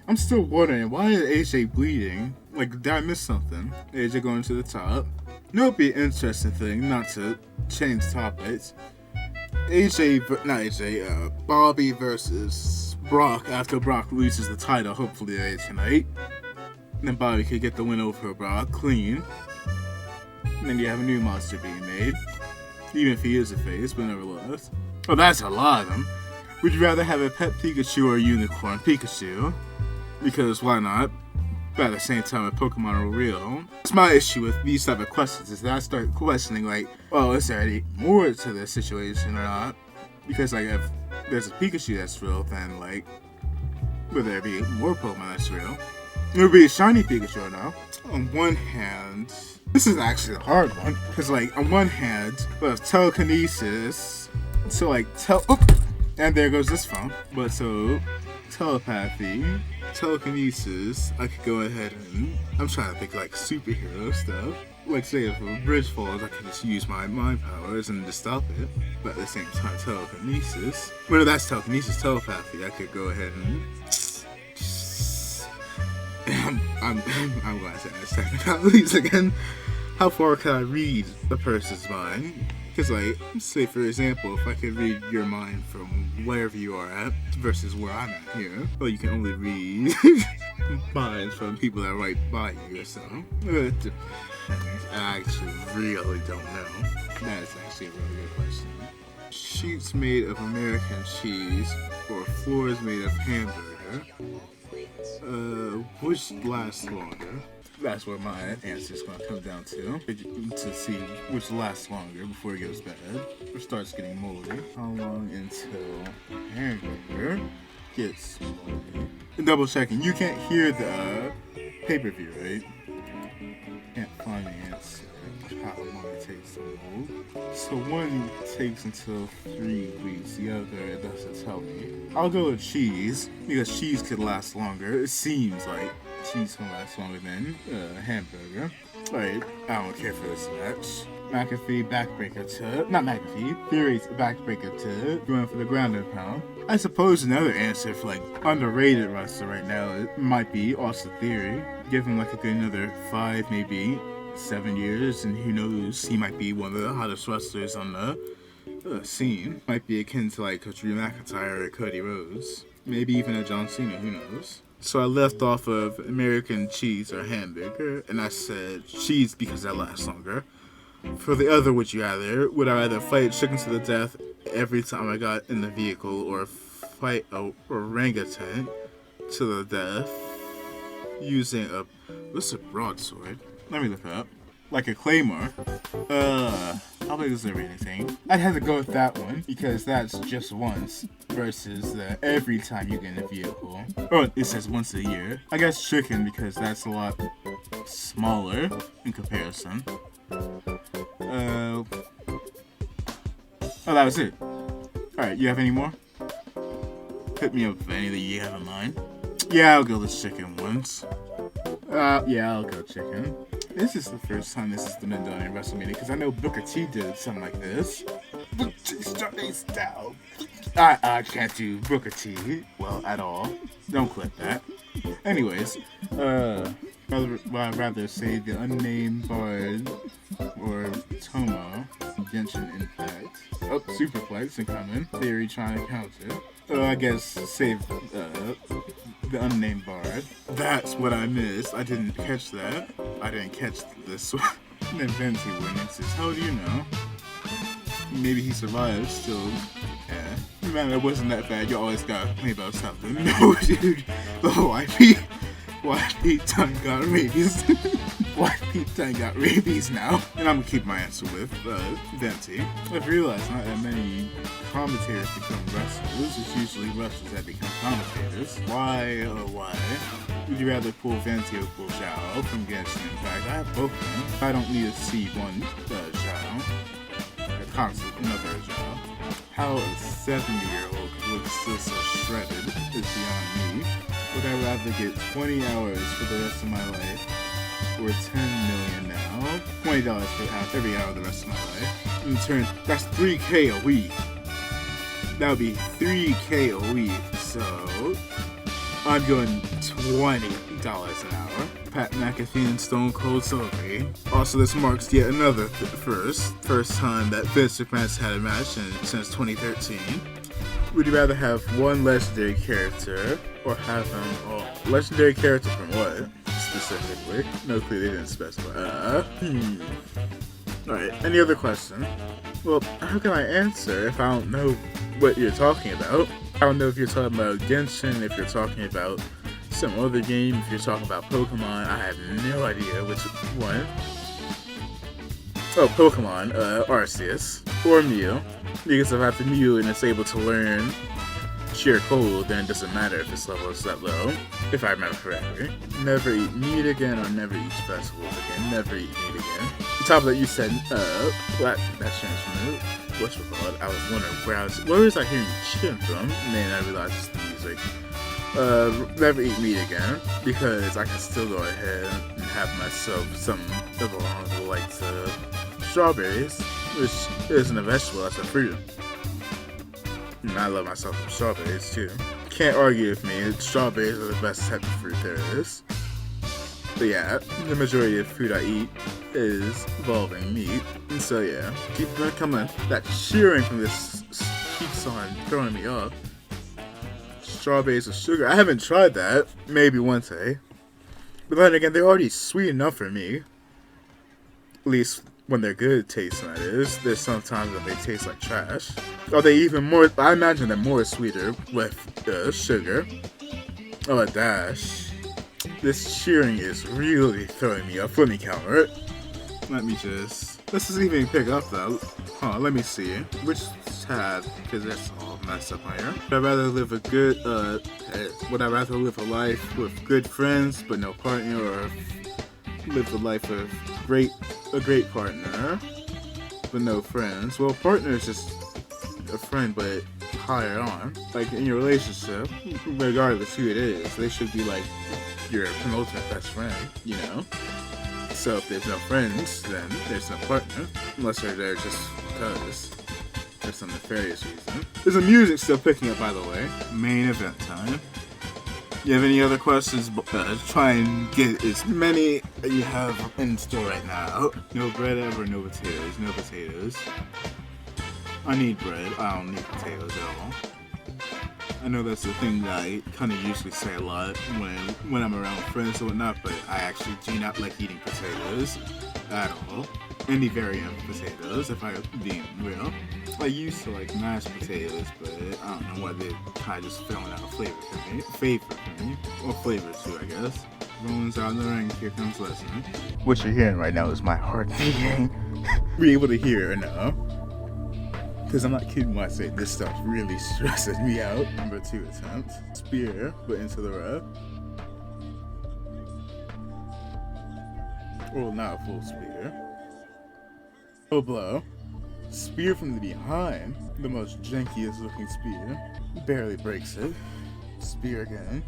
I'm still wondering, why is AJ bleeding? Like, did I miss something? AJ going to the top. You know, it'd be an interesting thing, not to change topics. Bobby versus Brock after Brock loses the title, hopefully tonight. And then Bobby could get the win over Brock clean. And then you have a new monster being made. Even if he is a face, but nevertheless. Oh, that's a lot of them. Would you rather have a pet Pikachu or a unicorn Pikachu? Because why not? But at the same time, if Pokemon are real. That's my issue with these type of questions, is that I start questioning, like, well, is there any more to this situation or not? Because, like, if there's a Pikachu that's real, then, like, would there be more Pokemon that's real? It would be a shiny Pikachu or no? On one hand, this is actually a hard one. Because, like, on one hand, we have telekinesis. So, like, and there goes this phone. But so, telepathy, telekinesis, I could go ahead and, I'm trying to think like superhero stuff. Like say if a bridge falls, I could just use my mind powers and just stop it. But at the same time, telekinesis. Whether that's telekinesis, telepathy, I could go ahead and I'm going to say that second. At least again, how far can I read a person's mind? Because, like, say for example, if I could read your mind from wherever you are at versus where I'm at here, well, you can only read minds from people that are right by you or so. I actually really don't know. That is actually a really good question. Sheets made of American cheese or floors made of hamburger. Which lasts longer? That's what my answer is going to come down to see which lasts longer before it goes bad or starts getting moldy. How long until hamburger gets moldy? Double checking, you can't hear the pay-per-view, right? Can't find the answer. How long it takes to mold. So one takes until 3 weeks, the other it doesn't tell me. I'll go with cheese, because cheese could last longer. It seems like cheese can last longer than hamburger. Alright, I don't care for this match. McAfee backbreaker to, not McAfee, Theory's backbreaker to, going for the ground and pound. I suppose another answer for like underrated wrestler right now, it might be Austin Theory. Give him like a good another 5, maybe 7 years, and who knows, he might be one of the hottest wrestlers on the scene. Might be akin to like Drew McIntyre or Cody Rhodes. Maybe even a John Cena, who knows. So I left off of American cheese or hamburger, and I said cheese because that lasts longer. For the other, would I rather fight chicken to the death every time I got in the vehicle, or fight a orangutan to the death using what's a broadsword? Let me look it up. Like a claymore. How big is there anything? I'd have to go with that one, because that's just once versus the every time you get in a vehicle. Oh, it says once a year. I guess chicken, because that's a lot smaller in comparison. Oh, that was it. Alright, you have any more? Hit me up with anything you have in mind. Yeah, I'll go with chicken once. Yeah, I'll go chicken. This is the first time this has been done in WrestleMania, because I know Booker T did something like this. Booker T starting style. I can't do Booker T well at all. Don't clip that. Anyways, I'd rather say the unnamed Bard or Tomo, Genshin Impact. Oh, Superplex incoming. Theory trying to counter. I guess save the unnamed Bard. That's what I missed. I didn't catch that. I didn't catch this one. And Venti witnesses. How do you know? Maybe he survived still. Yeah. Man, it wasn't that bad. You always gotta complain about something. No, dude. Oh, YP tongue got rabies. YP tongue got rabies now. And I'm gonna keep my answer with Venti. I've realized not that many commentators become wrestlers. It's usually wrestlers that become commentators. Why, oh why? Would you rather pull Venti or pull Zhao from Genshin Impact? I have both of them. I don't need to see one Zhao. Another Zhao. How a 70-year-old could look still so shredded is beyond me. Would I rather get 20 hours for the rest of my life, or 10 million now? $20 for every hour of the rest of my life. In turn, that's $3K a week. That would be $3K a week. So I'm going $20 an hour. Pat McAfee and Stone Cold Steve. Also, this marks yet another first time that Vince McMahon's had a match since 2013. Would you rather have one legendary character or have them all? Legendary character from what? Specifically? No clue, they didn't specify. Alright, any other question? Well, how can I answer if I don't know what you're talking about? I don't know if you're talking about Genshin, if you're talking about some other game, if you're talking about Pokemon. I have no idea which one. Oh, Pokemon, Arceus, or Mew. Because if I have the Mew and it's able to learn Sheer Cold, then it doesn't matter if its level is that low, if I remember correctly. Never eat meat again, or never eat vegetables again. Never eat meat again. On top of that, you said, that's changed. What's it called? I was wondering where was I hearing chin from? And then I realized it's the music. Never eat meat again, because I can still go ahead and have myself some of along like strawberries, which isn't a vegetable, that's a fruit. And I love myself some strawberries too. Can't argue with me, strawberries are the best type of fruit there is. But yeah, the majority of food I eat is involving meat. And so yeah, keep that coming. That cheering from this keeps on throwing me off. Strawberries with sugar. I haven't tried that. Maybe one day. But then again, they're already sweet enough for me. At least when they're good tasting, that is. There's sometimes that they taste like trash. Are they even more? I imagine they're more sweeter with sugar. Oh, a dash. This cheering is really throwing me off. Let me counter it. Let's just even pick up though. Let me see. Which tab? Because that's all messed up here. Would I rather live a life with good friends but no partner, or live the life of a great partner but no friends? Well, partner is just a friend but higher on. Like in your relationship, regardless who it is, they should be like your penultimate best friend, you know? So if there's no friends, then there's no partner. Unless they're there just because. For some nefarious reason. Is the music still picking up, by the way? Main event time. You have any other questions? Try and get as many that you have in store right now. No bread ever, no potatoes. No potatoes. I need bread. I don't need potatoes at all. I know that's the thing that I kind of usually say a lot when I'm around friends or whatnot, but I actually do not like eating potatoes at all. Any variant of potatoes, if I'm being real. I used to like mashed potatoes, but I don't know why they kind of just filling out a flavor for me. Or flavor too, I guess. Rollins out in the ring, here comes Lesnar. What you're hearing right now is my heart beating. Be able to hear it now. Because I'm not kidding when I say this stuff really stresses me out. Number 2 attempt. Spear, but into the ref. Well, not a full spear. Low blow. Spear from the behind. The most jankiest looking spear. Barely breaks it. Spear again.